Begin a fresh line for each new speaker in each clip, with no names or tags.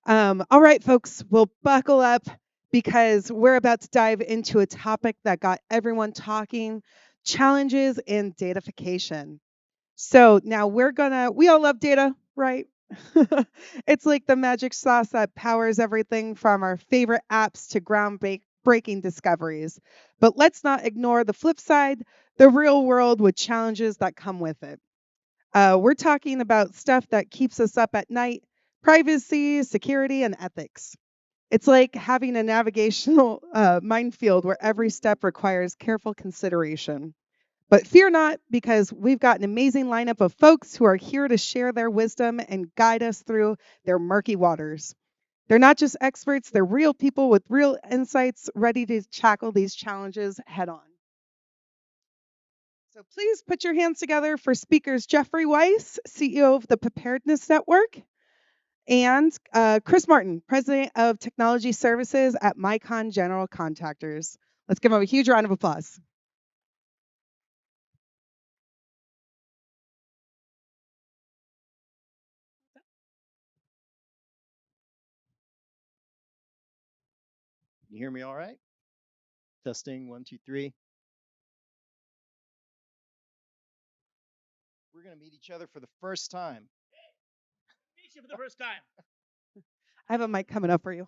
All right, folks, we'll buckle up because we're about to dive into a topic that got everyone talking: challenges in datafication. So now we all love data, right? It's like the magic sauce that powers everything from our favorite apps to groundbreaking discoveries. But let's not ignore the flip side, the real world with challenges that come with it. We're talking about stuff that keeps us up at night: privacy, security, and ethics. It's like having a navigational minefield where every step requires careful consideration. But fear not, because we've got an amazing lineup of folks who are here to share their wisdom and guide us through their murky waters. They're not just experts, they're real people with real insights ready to tackle these challenges head on. So please put your hands together for speakers Jeffrey Weiss, CEO of the Preparedness Network, and Chris Martin, President of Technology Services at Micon General Contractors. Let's give them a huge round of applause.
You hear me all right? Testing one, two, three. We're going to meet each other for the first time.
Meet you for the first time.
I have a mic coming up for you.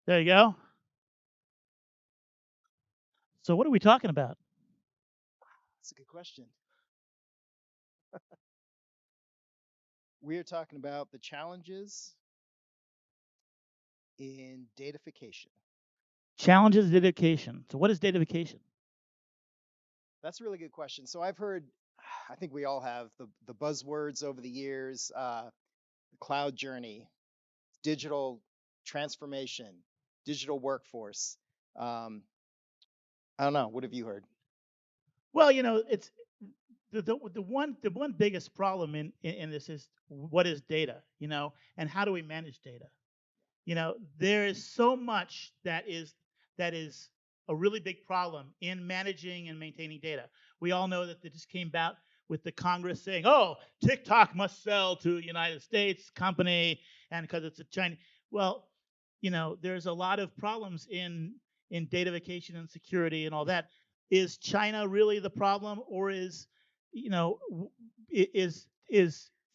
There you go. So what are we talking about?
That's a good question. We're talking about the challenges in datafication.
Challenges datafication. So what is datafication?
That's a really good question. So I've heard, I think we all have the buzzwords over the years: the cloud journey, digital transformation, digital workforce. Um, I don't know. What have you heard?
Well, it's the one biggest problem in this is what is data, and how do we manage data? There is so much that is a really big problem in managing and maintaining data. We all know that this came about with the Congress saying, "Oh, TikTok must sell to a United States company," and because it's a China. Well, there's a lot of problems in datafication and security and all that. Is China really the problem, or you know is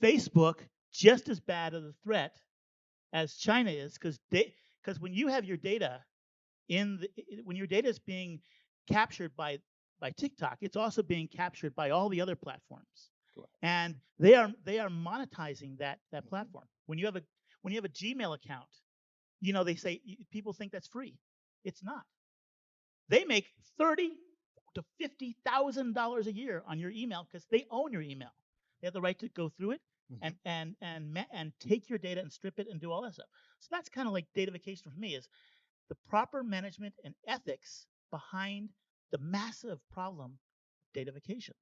Facebook just as bad of a threat as China is? Because when you have your data when your data is being captured by TikTok, it's also being captured by all the other platforms,
Correct.
and they are monetizing that platform. When you have a Gmail account, they say people think that's free. It's not. They make $30,000 to $50,000 a year on your email because they own your email. They have the right to go through it and take your data and strip it and do all that stuff. So that's kind of like datafication for me, is the proper management and ethics behind the massive problem datafication.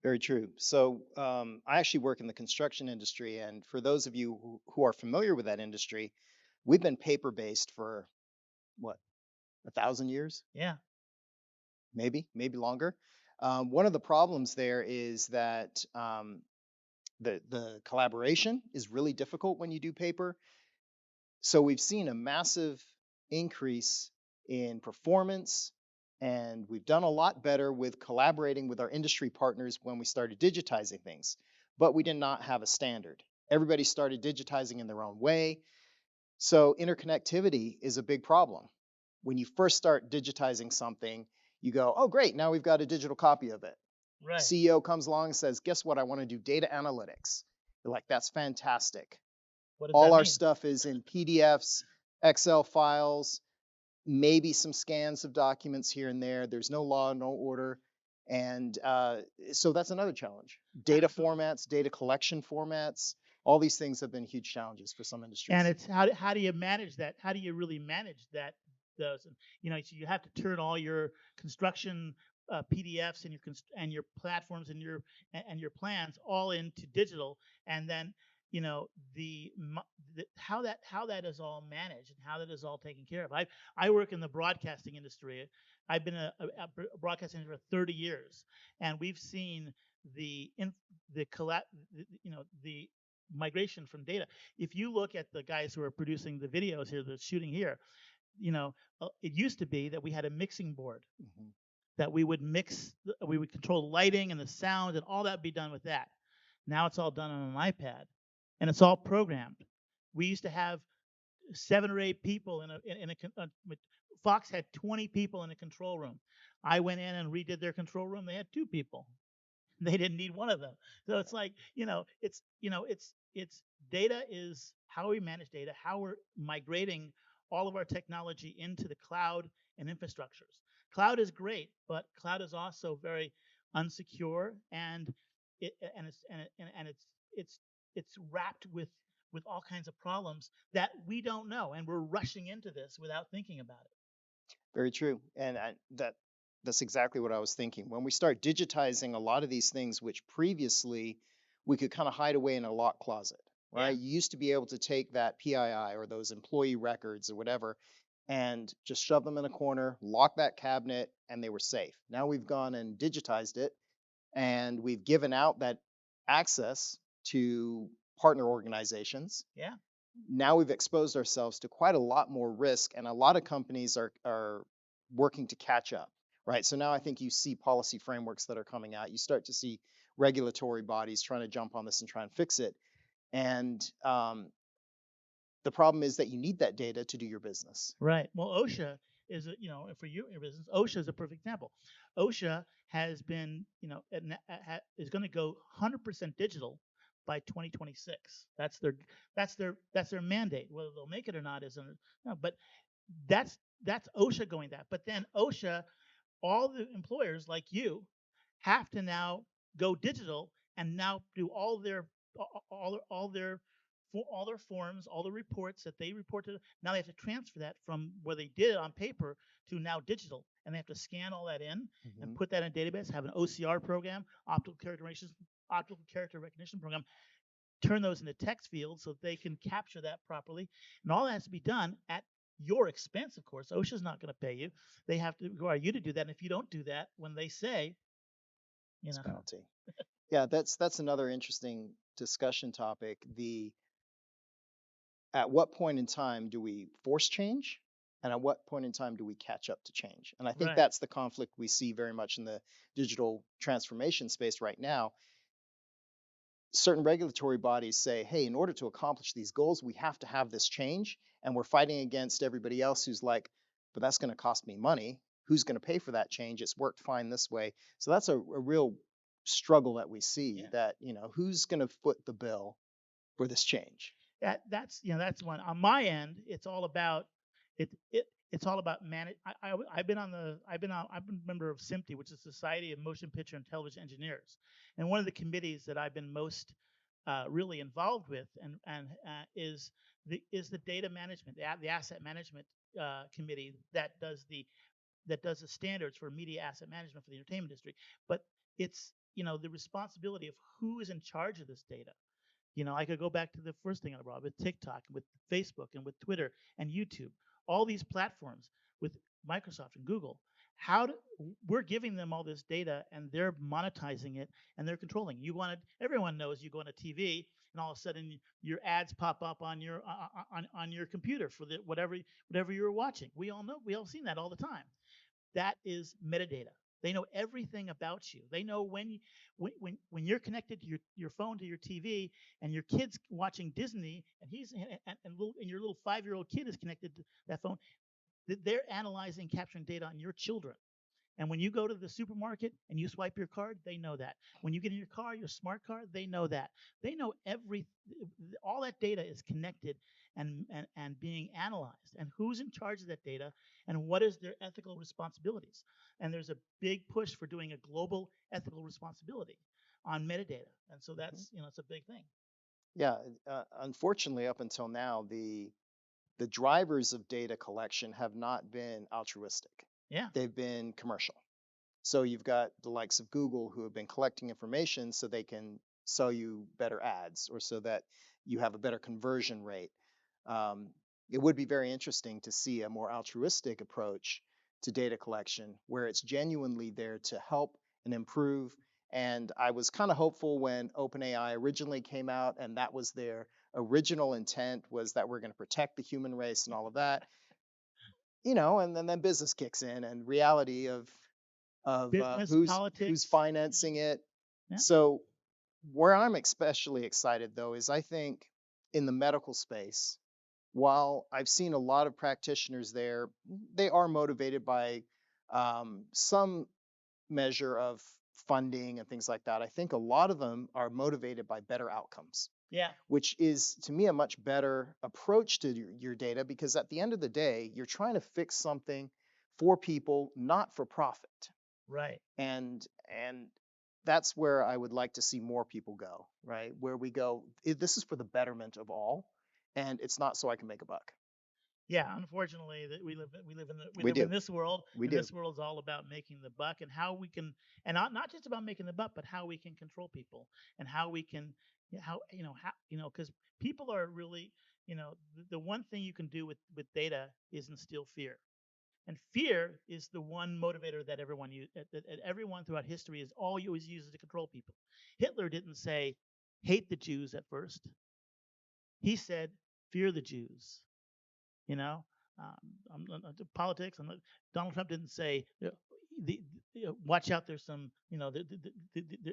Very true. So I actually work in the construction industry, and for those of you who are familiar with that industry, we've been paper based for what, 1,000 years?
Yeah.
Maybe longer. One of the problems there is that the collaboration is really difficult when you do paper. So we've seen a massive increase in performance, and we've done a lot better with collaborating with our industry partners when we started digitizing things. But we did not have a standard. Everybody started digitizing in their own way. So interconnectivity is a big problem. When you first start digitizing something, you go, oh, great, now we've got a digital copy of it.
Right.
CEO comes along and says, guess what? I want to do data analytics. You're like, that's fantastic.
What does
All
that
our
mean?
stuff is in PDFs, Excel files, maybe some scans of documents here and there. There's no law, no order. And so that's another challenge. Data
Absolutely.
formats, data collection formats, all these things have been huge challenges for some industries.
And it's how do you manage that? How do you really manage that? Those, so you have to turn all your construction PDFs and your platforms and your plans all into digital, and then how that is all managed and how that is all taken care of. I work in the broadcasting industry. I've been a broadcasting for 30 years, and we've seen the in, the colla- the migration from data. If you look at the guys who are producing the videos here, the shooting here, it used to be that we had a mixing board
Hmm.
that we would control the lighting and the sound and all that be done with that. Now it's all done on an iPad, and it's all programmed. We used to have 7 or 8 people Fox had 20 people in a control room. I went in and redid their control room. They had 2 people. They didn't need one of them. So it's like, it's data is how we manage data, how we're migrating all of our technology into the cloud and infrastructures. Cloud is great, but cloud is also very unsecure, and it's wrapped with all kinds of problems that we don't know, and we're rushing into this without thinking about it.
Very true. And that's exactly what I was thinking. When we start digitizing a lot of these things, which previously we could kind of hide away in a lock closet,
Yeah.
right? You used to be able to take that PII or those employee records or whatever and just shove them in a corner, lock that cabinet, and they were safe. Now we've gone and digitized it, and we've given out that access to partner organizations.
Yeah.
Now we've exposed ourselves to quite a lot more risk, and a lot of companies are working to catch up, right? So now I think you see policy frameworks that are coming out. You start to see regulatory bodies trying to jump on this and try and fix it. And the problem is that you need that data to do your business.
Right. Well, OSHA is, for your business, OSHA is a perfect example. OSHA has been, is going to go 100% digital by 2026. That's their mandate. Whether they'll make it or not isn't, no, but that's OSHA going that. But then OSHA, all the employers like you have to now go digital and now do all their forms, all the reports that they reported. Now they have to transfer that from where they did it on paper to now digital, and they have to scan all that in and
Hmm.
put that in a database. Have an OCR program, optical character recognition program. Turn those into text fields so they can capture that properly, and all that has to be done at your expense. Of course, OSHA's not going to pay you. They have to require you to do that. And if you don't do that, when they say, you
It's
know,
penalty. Yeah, that's another interesting discussion topic. The At what point in time do we force change? And at what point in time do we catch up to change? And I think
right,
that's the conflict we see very much in the digital transformation space right now. Certain regulatory bodies say, hey, in order to accomplish these goals, we have to have this change. And we're fighting against everybody else who's like, but that's going to cost me money. Who's going to pay for that change? It's worked fine this way. So that's a real struggle that we see
yeah.
that, who's going to foot the bill for this change?
That's one on my end. It's all about it. It's all about manage. I've been I've been a member of SMPTE, which is Society of Motion Picture and Television Engineers, and one of the committees that I've been most really involved with is the data management, the asset management committee that does the standards for media asset management for the entertainment industry. But it's the responsibility of who is in charge of this data. I could go back to the first thing I brought with TikTok, with Facebook, and with Twitter and YouTube, all these platforms with Microsoft and Google. We're giving them all this data, and they're monetizing it, and they're controlling. Everyone knows you go on a TV, and all of a sudden your ads pop up on your computer for whatever you're watching. We all seen that all the time. That is metadata. They know everything about you. They know when you're connected to your phone to your TV, and your kid's watching Disney, and your little 5-year-old kid is connected to that phone. They're analyzing, capturing data on your children. And when you go to the supermarket and you swipe your card, they know that. When you get in your car, your smart car, they know that. They know all that data is connected and being analyzed. And who's in charge of that data, and what is their ethical responsibilities? And there's a big push for doing a global ethical responsibility on metadata. And so
Mhm.
it's a big thing.
Yeah, unfortunately, up until now, the drivers of data collection have not been altruistic.
Yeah.
They've been commercial. So you've got the likes of Google who have been collecting information so they can sell you better ads or so that you have a better conversion rate. Um, it would be very interesting to see a more altruistic approach to data collection where it's genuinely there to help and improve And I was kind of hopeful when OpenAI originally came out, and that was their original intent, was that we're going to protect the human race and all of that. And then business kicks in, and reality of
Business,
who's
politics.
financing it.
Yeah.
So where I'm especially excited though is I think in the medical space, while I've seen a lot of practitioners there, they are motivated by some measure of funding and things like that. I think a lot of them are motivated by better outcomes,
Yeah.
which is to me a much better approach to your data, because at the end of the day, you're trying to fix something for people, not for profit.
Right.
And that's where I would like to see more people go, right? Where we go, this is for the betterment of all, and it's not so I can make a buck.
Yeah, unfortunately, that we
We
live in
do.
this world,
We
and
do.
this world is all about making the buck and how we can, and not just about making the buck, but how we can control people and how we can, because people are really, the one thing you can do with data is instill fear, and fear is the one motivator that everyone throughout history is always uses to control people. Hitler didn't say hate the Jews at first; he said fear the Jews. You know, politics. Donald Trump didn't say watch out. There's some.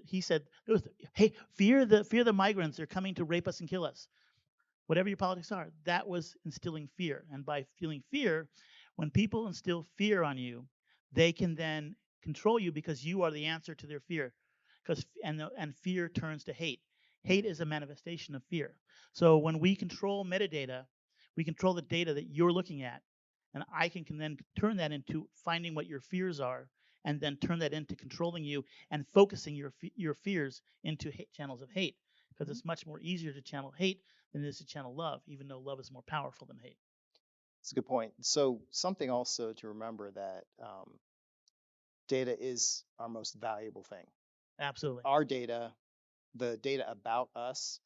He said, hey, fear the migrants. They're coming to rape us and kill us. Whatever your politics are, that was instilling fear. And by feeling fear, when people instill fear on you, they can then control you because you are the answer to their fear. And fear turns to hate. Hate is a manifestation of fear. So when we control metadata, we control the data that you're looking at, and I can then turn that into finding what your fears are, and then turn that into controlling you and focusing your fears into channels of hate, because it's much more easier to channel hate than it is to channel love, even though love is more powerful than hate.
It's a good point. So something also to remember that data is our most valuable thing.
Absolutely.
Our data, the data about us,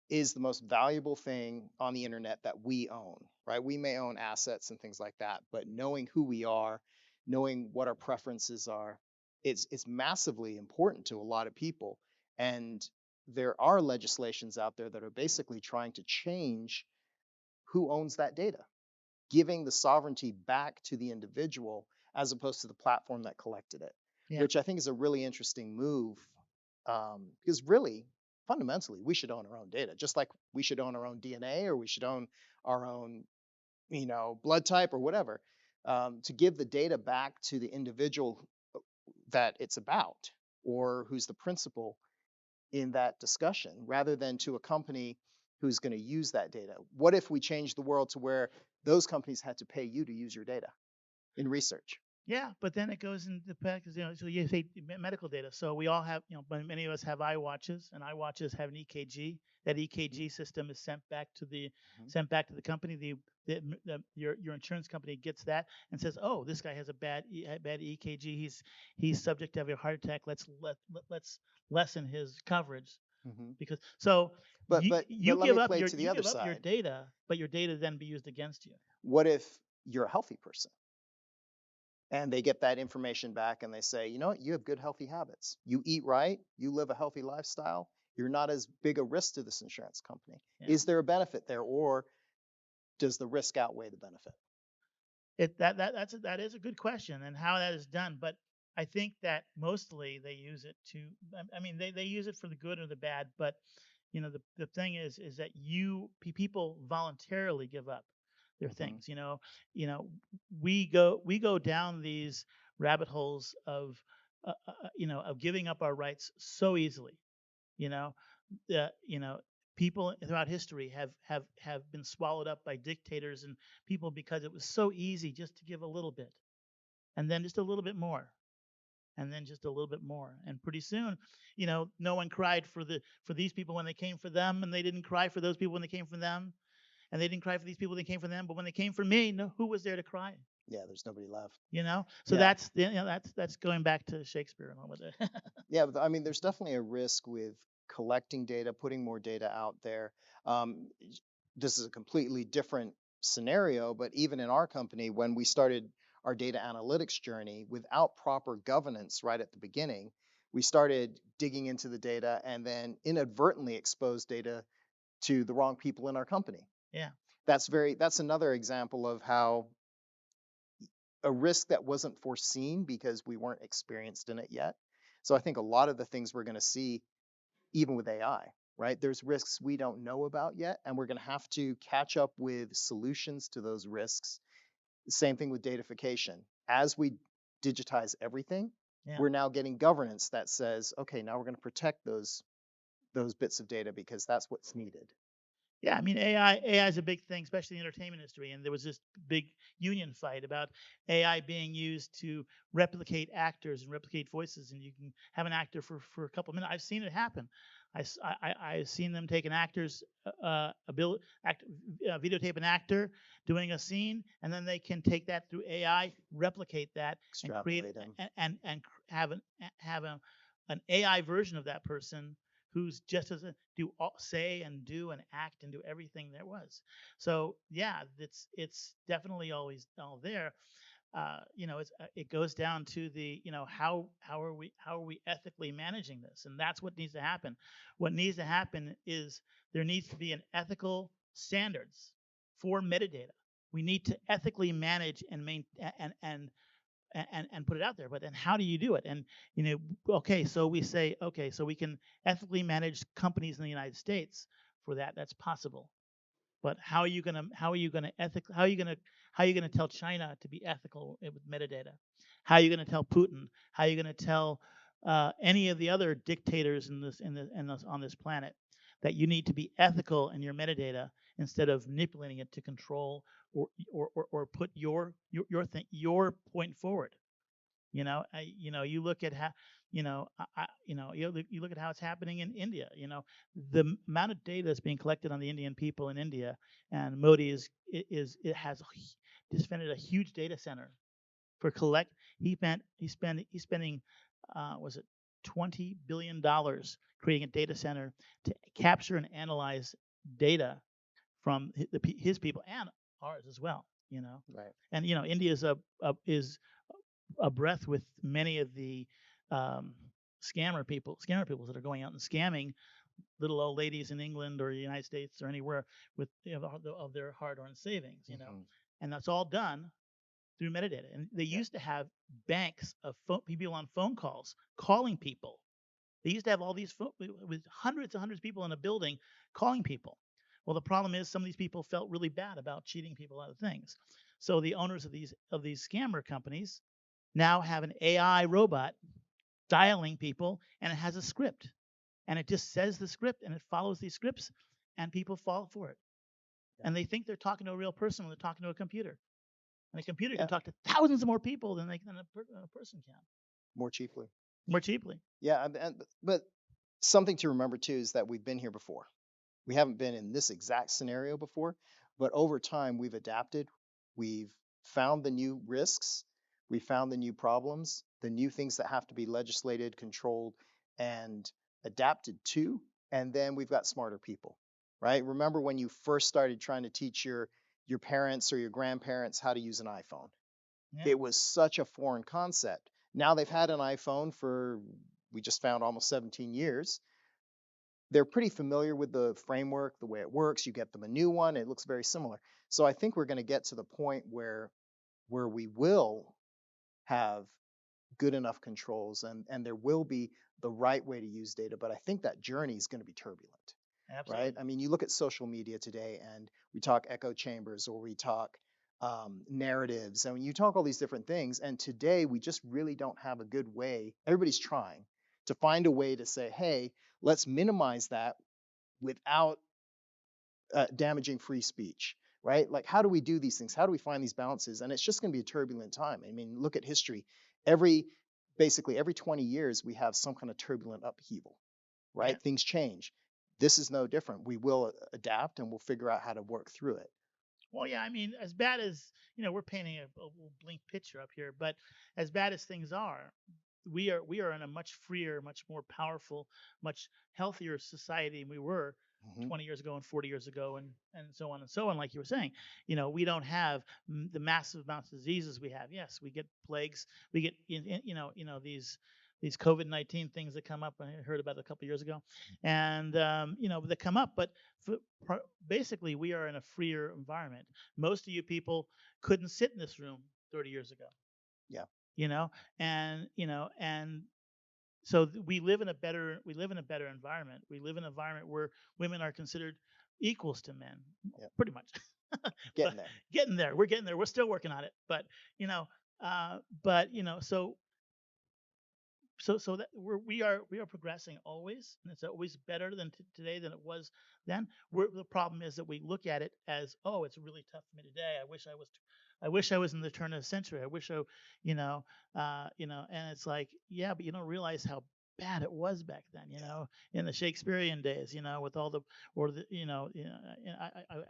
is the most valuable thing on the internet that we own, right? We may own assets and things like that, but knowing who we are, knowing what our preferences are, it's massively important to a lot of people. And there are legislations out there that are basically trying to change who owns that data, giving the sovereignty back to the individual as opposed to the platform that collected it,
Yeah.
which I think is a really interesting move. Because really, fundamentally, we should own our own data, just like we should own our own DNA, or we should own our own, blood type or whatever. To give the data back to the individual that it's about, or who's the principal in that discussion, rather than to a company who's going to use that data. What if we change the world to where those companies had to pay you to use your data in research?
Yeah, but then it goes into because so you say medical data. So we all have, many of us have iWatches, and iWatches have an EKG. That EKG system is
Mhm.
sent back to the company. Your insurance company gets that and says, oh, this guy has a bad EKG. He's subject to having a heart attack. Let's lessen his coverage,
Mhm.
because so
But
you
but
you
but let me
give up
play
your
to the other side.
data, but your data then be used against you.
What if you're a healthy person and they get that information back and they say, you know what, you have good healthy habits. You eat right, you live a healthy lifestyle, you're not as big a risk to this insurance company.
Yeah.
Is there a benefit there, or does the risk outweigh the benefit?
That is a good question, and how that is done. But I think that mostly they use it to. I mean, they use it for the good or the bad. But the thing is that people voluntarily give up their
Mhm.
things. We go down these rabbit holes of giving up our rights so easily. You know, people throughout history have been swallowed up by dictators and people because it was so easy just to give a little bit, and then just a little bit more, and then just a little bit more, and pretty soon, no one cried for these people when they came for them, and they didn't cry for those people when they came for them, and they didn't cry for these people when they came for them, but when they came for me, no, who was there to cry?
Yeah, there's nobody left.
So
Yeah.
that's going back to Shakespeare and all of that.
Yeah, but I mean, there's definitely a risk with collecting data, putting more data out there. Um, this is a completely different scenario, but even in our company, when we started our data analytics journey without proper governance right at the beginning, we started digging into the data and then inadvertently exposed data to the wrong people in our company.
Yeah.
That's another example of how a risk that wasn't foreseen because we weren't experienced in it yet. So I think a lot of the things we're going to see, even with AI, right? There's risks we don't know about yet, and we're going to have to catch up with solutions to those risks. Same thing with datafication. As we digitize everything,
Yeah.
we're now getting governance that says, okay, now we're going to protect those bits of data because that's what's needed.
Yeah, I mean AI is a big thing, especially in the entertainment industry. And there was this big union fight about AI being used to replicate actors and replicate voices, and you can have an actor for a couple of minutes. I've seen it happen. I've seen them take an actor's videotape an actor doing a scene, and then they can take that through AI, replicate that, and create
Extrapolate them.
have an AI version of that person who's just as say and do and act and do everything there was. So yeah, it's definitely always all there. It goes down to the how are we ethically managing this, and that's what needs to happen. What needs to happen is there needs to be an ethical standards for metadata. We need to ethically manage and put it out there. But then how do you do it? And okay, so we say, okay, so we can ethically manage companies in the United States for that. That's possible. But how are you gonna tell China to be ethical with metadata? How are you gonna tell Putin? How are you gonna tell any of the other dictators on this planet that you need to be ethical in your metadata instead of manipulating it to control or put your point forward? You look at how you look at how it's happening in India. The amount of data that's being collected on the Indian people in India, and Modi defended a huge data center for collect. He's spending was it $20 billion creating a data center to capture and analyze data from his people and ours as well.
Right.
And India is a breath with many of the um, scammer people that are going out and scamming little old ladies in England or the United States or anywhere with of their hard-earned savings.
Hmm.
And that's all done through metadata. And they
Yeah.
used to have banks of people on phone calls calling people. They used to have all these with hundreds and hundreds of people in a building calling people. Well, the problem is some of these people felt really bad about cheating people out of things. So the owners of these scammer companies now have an AI robot dialing people, and it has a script, and it just says the script, and it follows these scripts, and people fall for it,
Yeah.
and they think they're talking to a real person when they're talking to a computer, and a computer can
Yeah.
talk to thousands of more people than a person can
More cheaply.
more cheaply.
Yeah. But something to remember too is that we've been here before. We haven't been in this exact scenario before, but over time we've adapted. We've found the new risks. We found the new problems, the new things that have to be legislated, controlled, and adapted to. And then we've got smarter people, right? Remember when you first started trying to teach your parents or your grandparents how to use an iPhone?
Yeah,
It was such a foreign concept. Now they've had an iPhone for, we just found, almost 17 years. They're pretty familiar with the framework, the way it works. You get them a new one, it looks very similar. So I think we're going to get to the point where we will have good enough controls and there will be the right way to use data. But I think that journey is going to be turbulent, right?
absolutely.
I mean, you look at social media today and we talk echo chambers or we talk narratives and you talk all these different things. And today we just really don't have a good way. Everybody's trying to find a way to say, hey, let's minimize that without damaging free speech, right? Like, how do we do these things? How do we find these balances? And it's just going to be a turbulent time. I mean, look at history. Every Basically every 20 years, we have some kind of turbulent upheaval,
Yeah.
right? Things change. This is no different. We will adapt and we'll figure out how to work through it.
Well, yeah, I mean, as bad as we're painting a little blink picture up here, but as bad as things are, we are in a much freer, much more powerful, much healthier society than we were
Hmm.
20 years ago and 40 years ago, and so on and so on. Like you were saying, we don't have the massive amounts of diseases we have. Yes, we get plagues, we get these. these COVID-19 things that come up. I heard about it a couple of years ago, and they come up. But basically, we are in a freer environment. Most of you people couldn't sit in this room 30 years ago.
Yeah.
And so we live in a better environment. We live in an environment where women are considered equals to men, pretty much.
Getting there.
Getting there. We're getting there. We're still working on it. But so that we are progressing always, and it's always better than today than it was then. The problem is that we look at it as, oh, it's really tough for me today. I wish I was in the turn of the century. I wish and it's like, yeah, but you don't realize how bad it was back then, in the Shakespearean days, with all the,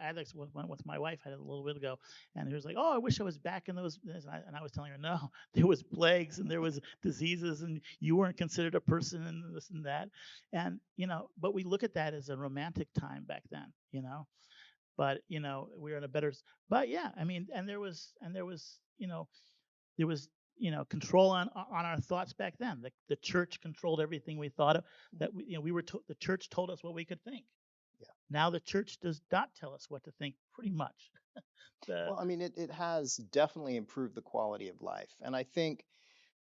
Alex went with my wife, had it a little bit ago, and he was like, oh, I wish I was back in those, and I was telling her, no, there was plagues and there was diseases and you weren't considered a person and this and that. And, but we look at that as a romantic time back then, but, we were in a better, but yeah, I mean, and there was, control on our thoughts back then. The church controlled everything we thought of. That the church told us what we could think.
Yeah.
Now the church does not tell us what to think, pretty much.
Well, I mean, it has definitely improved the quality of life, and I think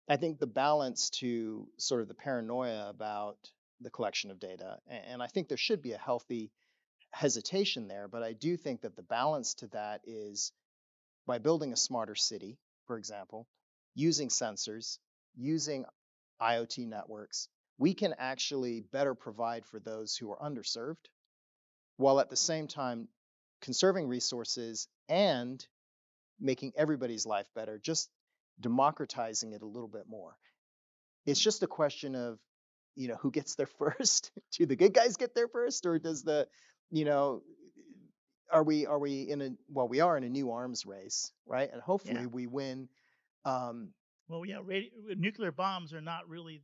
the balance to sort of the paranoia about the collection of data, and I think there should be a healthy hesitation there, but I do think that the balance to that is by building a smarter city, for example, using sensors, using IoT networks, we can actually better provide for those who are underserved, while at the same time conserving resources and making everybody's life better, just democratizing it a little bit more. It's just a question of, who gets there first? Do the good guys get there first, or does the, are we we are in a new arms race, right? And hopefully we win.
Well, yeah, nuclear bombs are not really,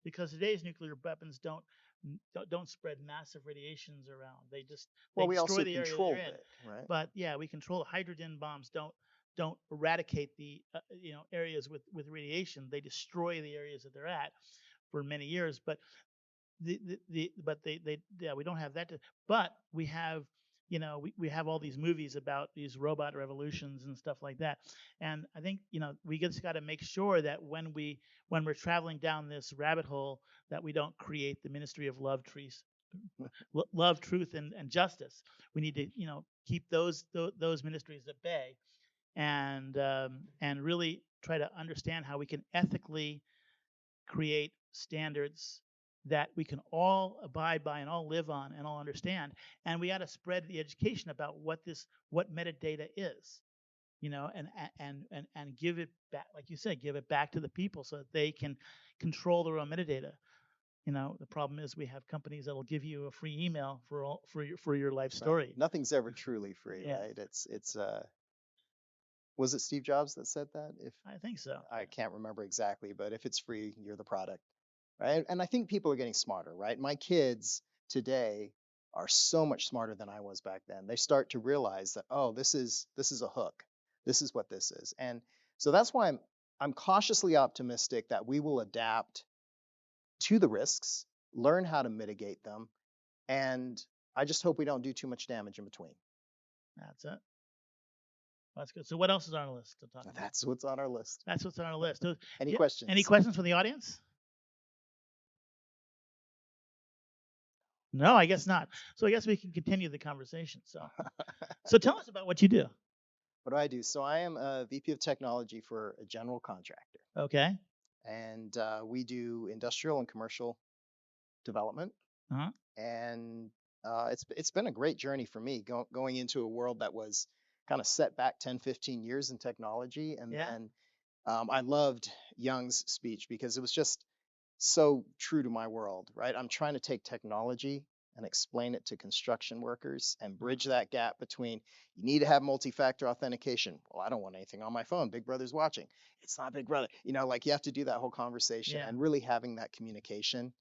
because today's nuclear weapons don't spread massive radiations around. They
we
destroy
also
the area
control
they're in.
it, right?
But yeah, we control. Hydrogen bombs don't eradicate the areas with radiation. They destroy the areas that they're at for many years. But we don't have that. But we have we have all these movies about these robot revolutions and stuff like that. And I think we just got to make sure that when we're traveling down this rabbit hole, that we don't create the ministry of love, truth, and justice. We need to keep those ministries at bay, and really try to understand how we can ethically create standards that we can all abide by and all live on and all understand. And we got to spread the education about what metadata is, and give it back, like you said, give it back to the people so that they can control their own metadata. The problem is we have companies that'll give you a free email for your life story.
Right. Nothing's ever truly free, right? It's was it Steve Jobs that said that?
I think so.
I can't remember exactly, but if it's free, you're the product, right? And I think people are getting smarter, right? My kids today are so much smarter than I was back then. They start to realize that, oh, this is a hook. This is what this is. And so that's why I'm cautiously optimistic that we will adapt to the risks, learn how to mitigate them, and I just hope we don't do too much damage in between.
That's it. That's good. So what else is on our list to talk about?
That's what's on our list.
That's what's on our list.
Any questions?
Any questions from the audience? No, I guess not. So I guess we can continue the conversation. So tell us about what you do.
What do I do? So I am a VP of technology for a general contractor.
Okay.
And we do industrial and commercial development.
Uh-huh.
And it's been a great journey for me going into a world that was kind of set back 10, 15 years in technology. And I loved Young's speech because it was just so true to my world, right? I'm trying to take technology and explain it to construction workers and bridge that gap between, you need to have multi-factor authentication. Well, I don't want anything on my phone. Big Brother's watching. It's not Big Brother. Like you have to do that whole conversation, and really having that communication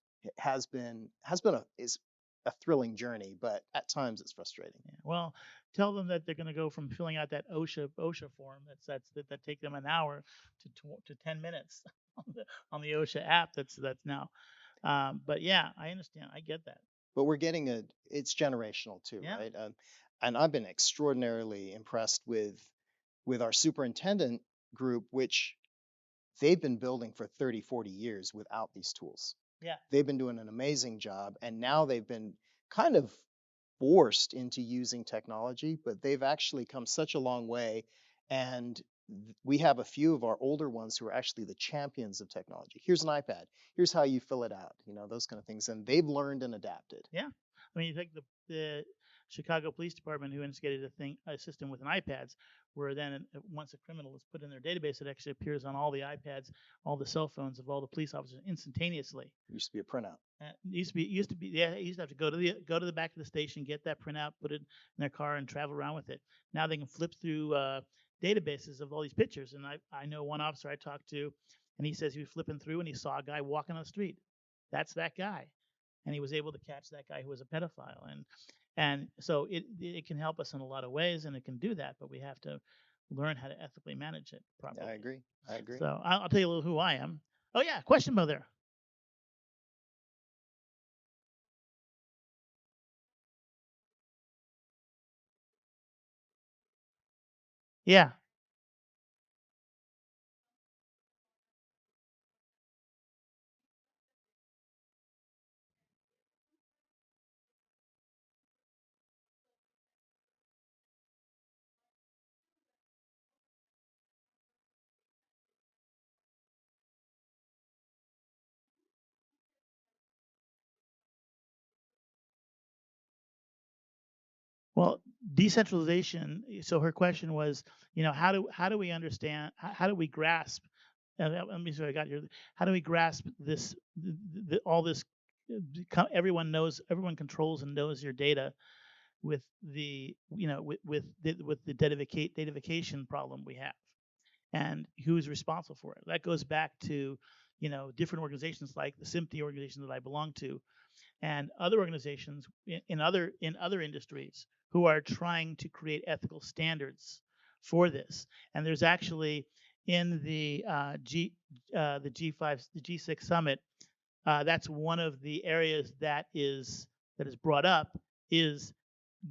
is a thrilling journey, but at times it's frustrating.
Yeah. Well, tell them that they're going to go from filling out that OSHA form that take them an hour to 10 minutes on the OSHA app. That's now. But yeah, I understand. I get that.
But we're getting it's generational too,
Yeah.
right? And I've been extraordinarily impressed with our superintendent group, which they've been building for 30, 40 years without these tools.
Yeah.
They've been doing an amazing job, and now they've been kind of forced into using technology, but they've actually come such a long way. And we have a few of our older ones who are actually the champions of technology. Here's an iPad. Here's how you fill it out, those kind of things. And they've learned and adapted.
Yeah. I mean, you think the Chicago Police Department, who instigated a system with an iPads, where then once a criminal is put in their database, it actually appears on all the iPads, all the cell phones of all the police officers instantaneously.
It used to be a printout.
Yeah, you used to have to go to the back of the station, get that printout, put it in their car, and travel around with it. Now they can flip through databases of all these pictures. And I know one officer I talked to, and he says he was flipping through and he saw a guy walking on the street. That's that guy, and he was able to catch that guy who was a pedophile. And so it can help us in a lot of ways, and it can do that, but we have to learn how to ethically manage it properly.
I agree.
So I'll tell you a little who I am. Oh yeah, question about there. Yeah. Well, decentralization. So her question was, how do we understand? How do we grasp? Let me see. I got here. How do we grasp this? All this. Everyone controls and knows your data with the with the datafication problem we have, and who's responsible for it. That goes back to different organizations like the SIMPTI organization that I belong to, and other organizations in other industries who are trying to create ethical standards for this. And there's actually in the G5 the G6 summit, that's one of the areas that is brought up is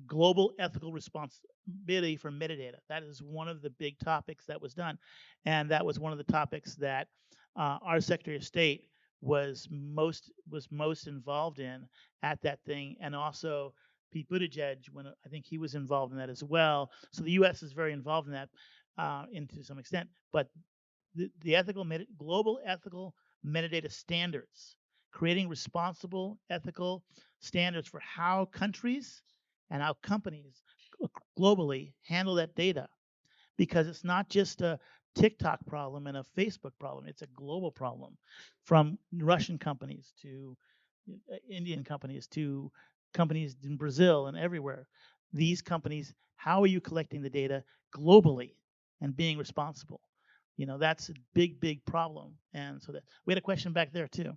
global ethical responsibility for metadata. That is one of the big topics that was done, and that was one of the topics that our Secretary of State was most involved in at that thing, and also Pete Buttigieg, when I think he was involved in that as well. So the U.S. is very involved in that, to some extent. But the global ethical metadata standards, creating responsible ethical standards for how countries and how companies globally handle that data, because it's not just a TikTok problem and a Facebook problem. It's a global problem, from Russian companies to Indian companies to companies in Brazil and everywhere. These companies, how are you collecting the data globally and being responsible? That's a big, big problem. And so we had a question back there too.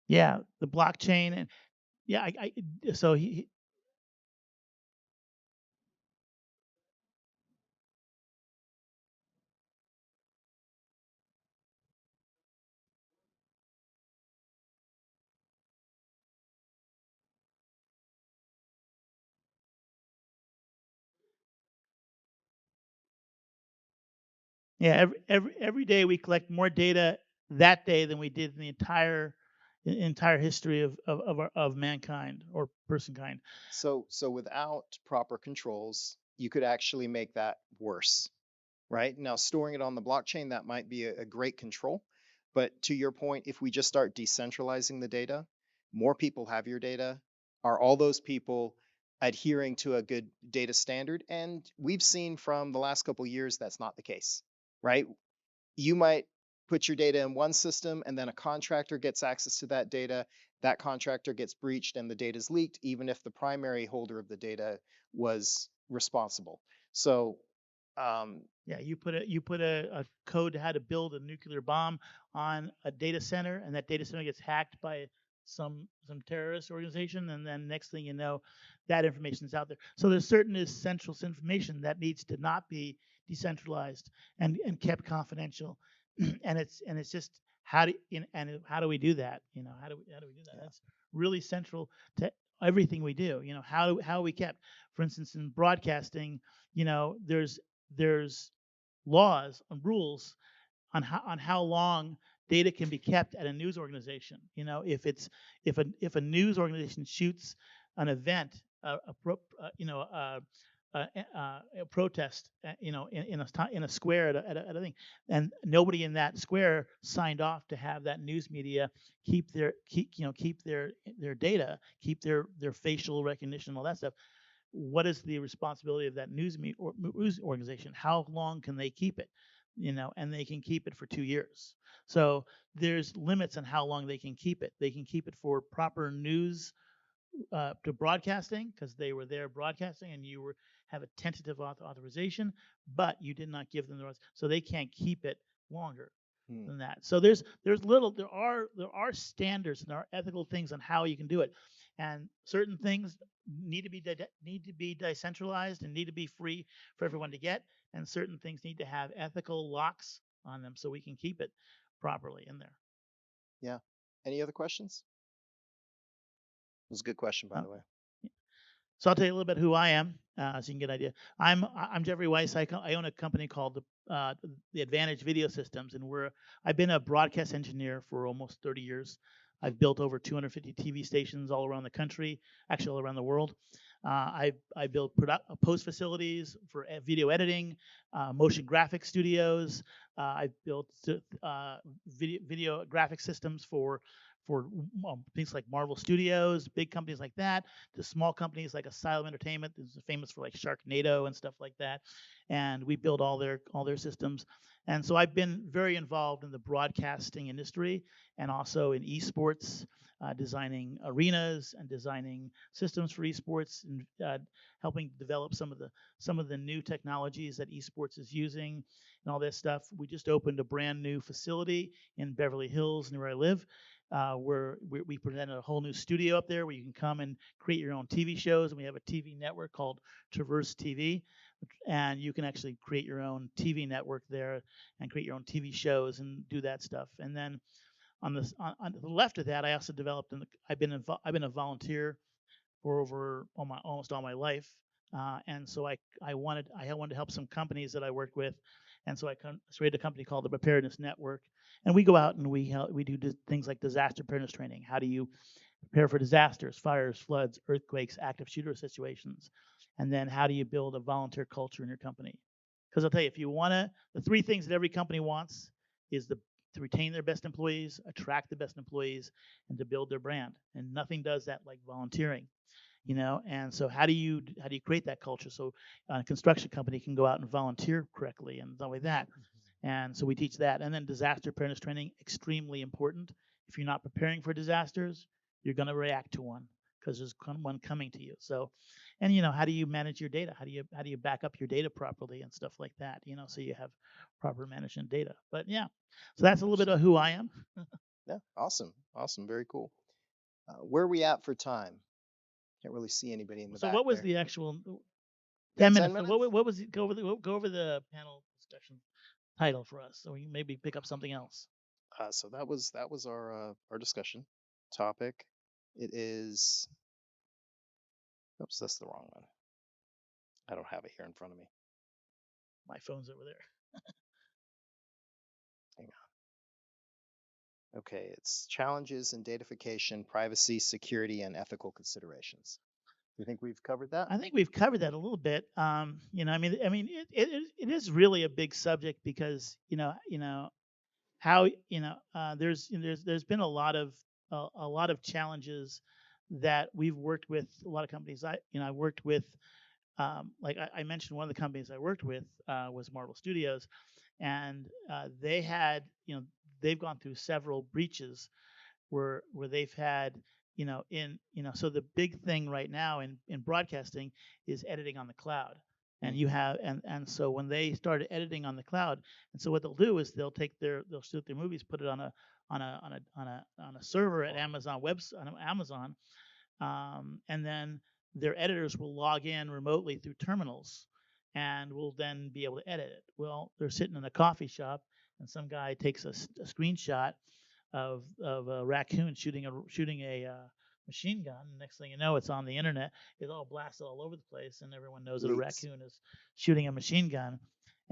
Yeah, the blockchain, and yeah, so yeah, every day we collect more data that day than we did in the entire history of mankind or personkind.
So without proper controls, you could actually make that worse, right? Now, storing it on the blockchain, that might be a great control. But to your point, if we just start decentralizing the data, more people have your data. Are all those people adhering to a good data standard? And we've seen from the last couple of years that's not the case, right? You might put your data in one system and then a contractor gets access to that data that contractor gets breached and the data is leaked, even if the primary holder of the data was responsible. So, um,
Yeah, you put a code to how to build a nuclear bomb on a data center, and that data center gets hacked by some terrorist organization, and then next thing you know, that information is out there. So there's certain essential information that needs to not be decentralized and kept confidential, and it's just how do we do that? How do we do that?
yeah,
That's really central to everything we do. How are we kept? For instance, in broadcasting, there's laws and rules on how long data can be kept at a news organization. If a news organization shoots an event, a protest, in a square at a thing, and nobody in that square signed off to have that news media keep their data, keep their facial recognition, all that stuff. What is the responsibility of that news organization? How long can they keep it? And they can keep it for 2 years. So there's limits on how long they can keep it. They can keep it for proper news to broadcasting, because they were there broadcasting and you have a tentative authorization, but you did not give them the rights, so they can't keep it longer
hmm,
than that. So there are standards and there are ethical things on how you can do it, and certain things need to be decentralized and need to be free for everyone to get, and certain things need to have ethical locks on them so we can keep it properly in there.
yeah. Any other questions? It was a good question, by
Uh,
the way.
So I'll tell you a little bit who I am, so you can get an idea. I'm Jeffrey Weiss. I own a company called the Advantage Video Systems, and I've been a broadcast engineer for almost 30 years. I've built over 250 TV stations all around the country, actually all around the world. I built post facilities for video editing, motion graphic studios. I've built video graphic systems for things like Marvel Studios, big companies like that, to small companies like Asylum Entertainment, is famous for like Sharknado and stuff like that. And we build all their systems. And so I've been very involved in the broadcasting industry and also in esports, designing arenas and designing systems for esports, and helping develop some of the new technologies that esports is using and all this stuff. We just opened a brand new facility in Beverly Hills, near where I live, where we presented a whole new studio up there where you can come and create your own TV shows. And we have a TV network called Traverse TV, and you can actually create your own TV network there and create your own TV shows and do that stuff. And then on the left of that, I also developed. I've been a volunteer for over almost all my life. And so I wanted to help some companies that I worked with, and so I created a company called the Preparedness Network, and we go out and we do things like disaster preparedness training. How do you prepare for disasters, fires, floods, earthquakes, active shooter situations, and then how do you build a volunteer culture in your company? Because I'll tell you, if you want the three things that every company wants is to retain their best employees, attract the best employees, and to build their brand. And nothing does that like volunteering. And so how do you create that culture so a construction company can go out and volunteer correctly and stuff like that. And so we teach that. And then disaster preparedness training, extremely important. If you're not preparing for disasters, you're going to react to one because there's one coming to you. So, and how do you manage your data? How do you back up your data properly and stuff like that? So you have proper management data. But yeah, so that's a little bit of who I am.
Yeah, awesome, awesome, very cool. Where are we at for time? Can't really see anybody in the
So
back
what was
there.
the actual
We got
10
10
minutes? So
minutes.
what was it? Go over the panel discussion title for us, so we can maybe pick up something else.
So that was our discussion topic. It is. Oops, that's the wrong one. I don't have it here in front of me.
My phone's over there.
Hang on. Okay, it's challenges in datafication, privacy, security, and ethical considerations. Do you think we've covered that?
I think we've covered that a little bit. I mean, it is really a big subject because how there's been a lot of challenges that we've worked with a lot of companies. I worked with, like I mentioned, one of the companies I worked with was Marvel Studios, and they've gone through several breaches where they've had so the big thing right now in broadcasting is editing on the cloud. And
Mm.
you have and so when they started editing on the cloud, and so what they'll do is they'll shoot their movies, put it on a server at on Amazon, and then their editors will log in remotely through terminals and will then be able to edit it. Well, they're sitting in a coffee shop, and some guy takes a screenshot of a raccoon shooting a machine gun. Next thing you know, it's on the internet. It's all blasted all over the place, and everyone knows that a
Leaks.
raccoon is shooting a machine gun,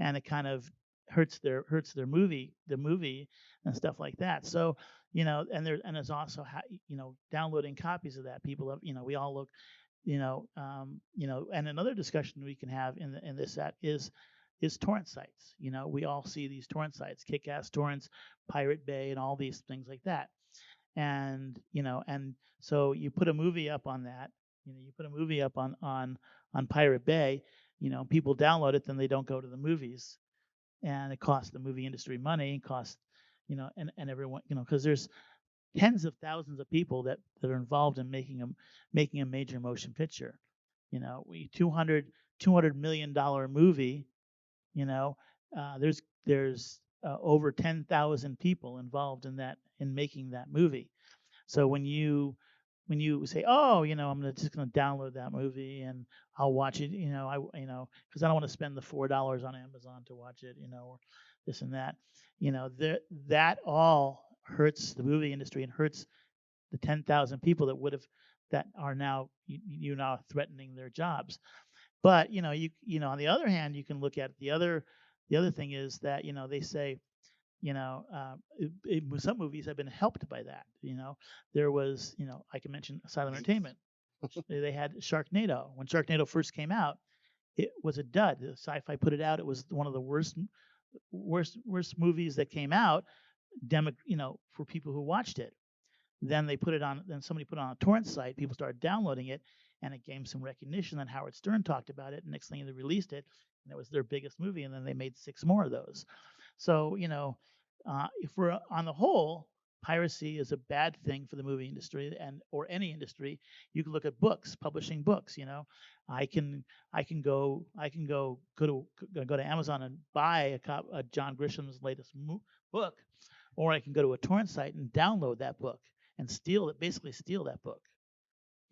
and it kind of hurts their movie and stuff like that. So there's also downloading copies of that. People have we all look and another discussion we can have in this set is torrent sites. We all see these torrent sites, Kick-Ass Torrents, Pirate Bay, and all these things like that. And so you put a movie up on that. You put a movie up on Pirate Bay. People download it, then they don't go to the movies, and it costs the movie industry money. It costs and everyone because there's tens of thousands of people that are involved in making a major motion picture. We 200 million dollar movie. There's over 10,000 people involved in making that movie. So when you say, oh, just gonna download that movie and I'll watch it, because I don't want to spend the $4 on Amazon to watch it, or this and that, that all hurts the movie industry and hurts the 10,000 people that are now now threatening their jobs. But on the other hand, you can look at the other thing is that they say some movies have been helped by that. There was I can mention Silent Entertainment. They had Sharknado. When Sharknado first came out, it was a dud. Sci-Fi put it out. It was one of the worst movies that came out. For people who watched it. Then they put it on. Then somebody put it on a torrent site. People started downloading it, and it gained some recognition. Then Howard Stern talked about it. And next thing they released it, and it was their biggest movie. And then they made 6 more of those. So if we're on the whole, piracy is a bad thing for the movie industry or any industry. You can look at books, publishing books. I can go to Amazon and buy a John Grisham's latest book, or I can go to a torrent site and download that book and basically steal that book.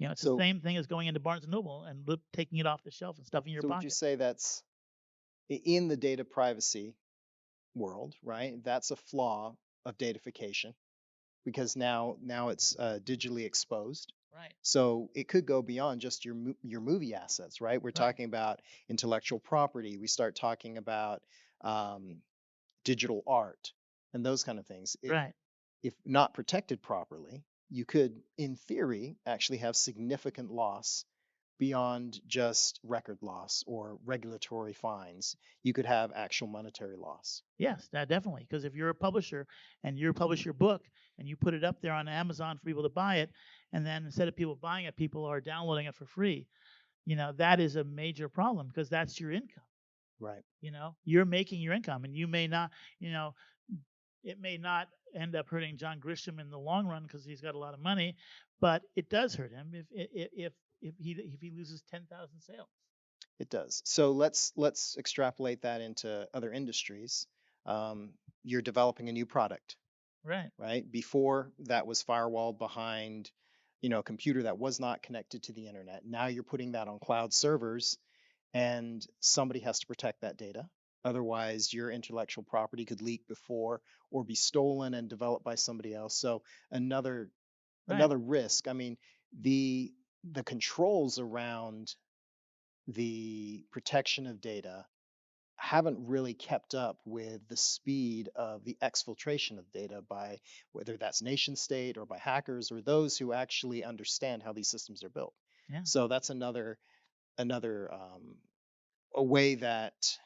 It's the
So,
same thing as going into Barnes and Noble and taking it off the shelf and stuffing your
so would you
pocket.
say that's in the data privacy world, right? That's a flaw of datafication because now it's digitally exposed.
Right.
So it could go beyond just your movie assets, right? We're
Right.
talking about intellectual property. We start talking about um, digital art and those kind of things.
Right.
If not protected properly, you could, in theory, actually have significant loss beyond just record loss or regulatory fines. You could have actual monetary loss.
Yes, definitely. Because if you're a publisher and you publish your book and you put it up there on Amazon for people to buy it, and then instead of people buying it, people are downloading it for free, that is a major problem because that's your income.
Right.
You're making your income, and you may not, it may not end up hurting John Grisham in the long run because he's got a lot of money, but it does hurt him if he loses 10,000 sales.
It does. So let's extrapolate that into other industries. You're developing a new product,
Right.
right? Before that was firewalled behind, a computer that was not connected to the internet. Now you're putting that on cloud servers, and somebody has to protect that data. Otherwise, your intellectual property could leak before or be stolen and developed by somebody else. So another
Right.
risk. I mean, the controls around the protection of data haven't really kept up with the speed of the exfiltration of data by whether that's nation state or by hackers or those who actually understand how these systems are built.
Yeah.
So that's another a way that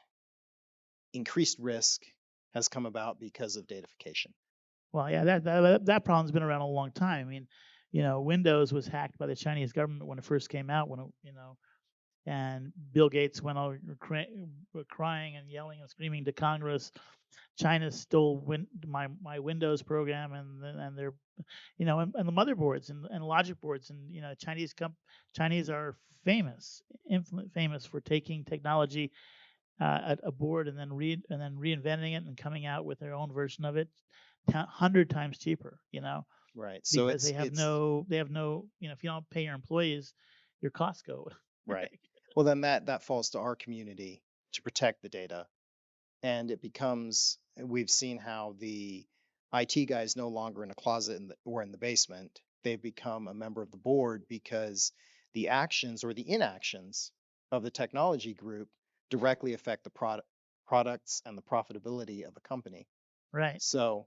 increased risk has come about because of datafication.
Well, yeah, that problem's been around a long time. I mean, Windows was hacked by the Chinese government when it first came out. When it, And Bill Gates went over crying and yelling and screaming to Congress, China stole my Windows program and their, and the motherboards and logic boards, and Chinese are famous, infinite famous for taking technology at a board and then reinventing it and coming out with their own version of it, 100 times cheaper.
Right. So
Because they have no, if you don't pay your employees, your costs go.
right. Well, then that falls to our community to protect the data. And it becomes, we've seen how the IT guy is no longer in a closet or in the basement. They've become a member of the board because the actions or the inactions of the technology group directly affect the products and the profitability of a company.
Right.
So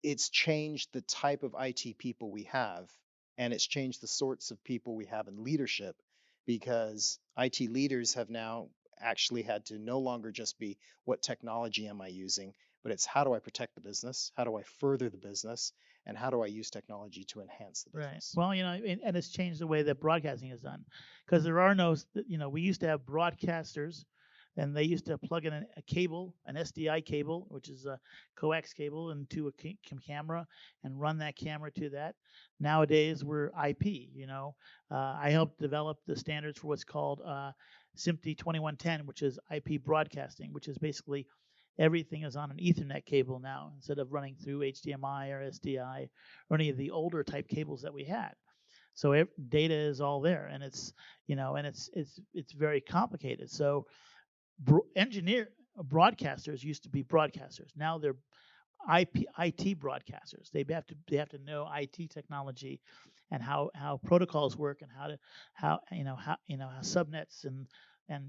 it's changed the type of IT people we have, and it's changed the sorts of people we have in leadership, because IT leaders have now actually had to no longer just be what technology am I using, but it's how do I protect the business, how do I further the business, and how do I use technology to enhance the
Right.
business.
Well, and it's changed the way that broadcasting is done, because there are no, we used to have broadcasters, and they used to plug in a cable, an SDI cable, which is a coax cable, into a camera and run that camera to that. Nowadays, we're IP. I helped develop the standards for what's called SMPTE 2110, which is IP broadcasting, which is basically everything is on an Ethernet cable now instead of running through HDMI or SDI or any of the older type cables that we had. So data is all there, and it's it's very complicated. So broadcasters used to be broadcasters. Now they're IT broadcasters. They have to know IT technology and how protocols work, and how subnets and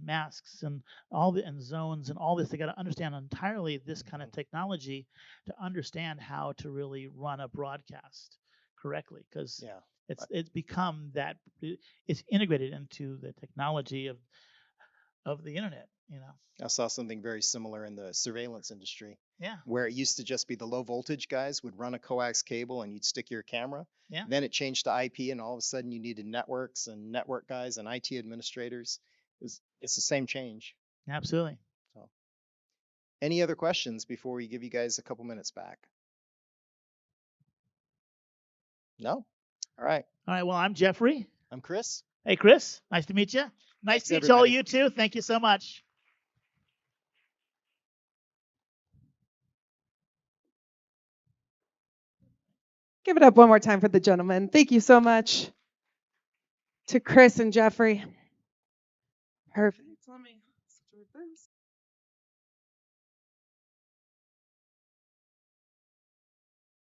masks and and zones and all this. They got to understand entirely this kind of technology to understand how to really run a broadcast correctly, because
Yeah.
it's become that it's integrated into the technology of the internet.
I saw something very similar in the surveillance industry.
Yeah.
Where it used to just be the low voltage guys would run a coax cable and you'd stick your camera.
Yeah.
Then it changed to IP, and all of a sudden you needed networks and network guys and IT administrators. It's the same change.
Absolutely.
So, any other questions before we give you guys a couple minutes back? No? All right.
All right. Well, I'm Jeffrey.
I'm Chris.
Hey, Chris. Nice to meet you. Nice
Thanks,
to meet all
everybody.
you too. Thank you so much.
Give it up one more time for the gentleman. Thank you so much to Chris and Jeffrey. Perfect.